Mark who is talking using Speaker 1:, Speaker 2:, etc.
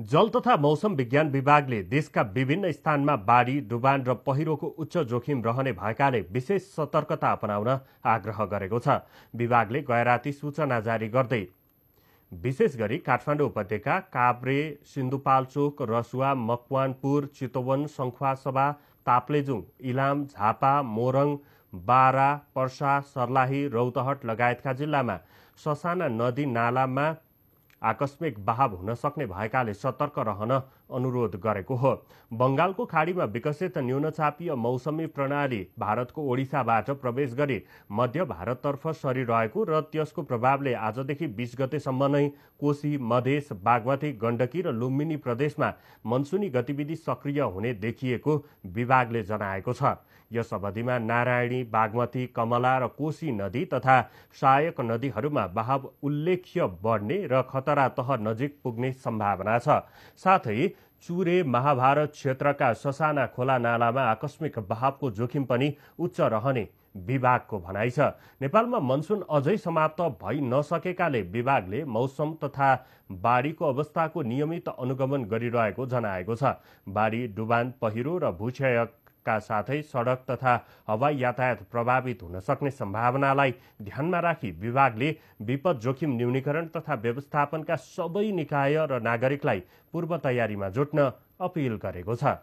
Speaker 1: जल तथा मौसम विज्ञान विभागले देशका विभिन्न स्थानमा बाढी, डुबान र पहिरोको उच्च जोखिम रहने भएकाले विशेष सतर्कता अपनाउन आग्रह गरेको छ। विभागले गैराती सूचना जारी गर्दै विशेष गरी काठमाडौँ उपत्यका, काभ्रे, सिन्धुपाल्चोक, रसुवा, मकवानपुर, चितवन, सङ्खुवासभा, ताप्लेजुङ, इलाम, झापा, मोरङ, बारा, पर्सा, सर्लाही, रौतहट लगायतका जिल्लामा ससाना नदी नालामा आकस्मिक बहाव हुन सक्ने भएकाले सतर्क रहन अनुरोध गरेको हो। बंगालको खाडीमा विकसित न्यूनचापीय मौसमी प्रणाली भारतको ओडिसाबाट प्रवेश गरी मध्य भारततर्फ सरिरहेको र त्यसको प्रभावले आजदेखि 20 गतेसम्म नै कोशी, मधेस, बागमती, गण्डकी र लुम्बिनी प्रदेशमा मनसुनी गतिविधि सक्रिय हुने देखिएको विभागले जनाएको छ। यस अवधिमा नारायणी, बागमती, कमला र कोशी नदी तथा सहायक नदीहरूमा बहाव उल्लेख्य बढ्ने र खतरा तह नजिक पुग्ने सम्भावना छ। साथै चुरे, महाभारत क्षेत्रका ससाना खोला नालामा आकस्मिक बहावको जोखिम पनि उच्च रहने विभागको भनाइ छ। नेपालमा मनसुन अझै समाप्त भइ नसकेकाले विभागले मौसम तथा बाढीको अवस्थाको नियमित अनुगमन गरिरहेको जनाएको छ। बाढी, डुबान, पहिरो र भूक्षयका साथै सडक तथा हवाई यातायात प्रभावित हुन सक्ने सम्भावनालाई ध्यानमा राखी विभागले विपद जोखिम न्यूनीकरण तथा व्यवस्थापनका सबै निकाय र नागरिकलाई पूर्व तयारीमा जुट्न अपिल गरेको छ।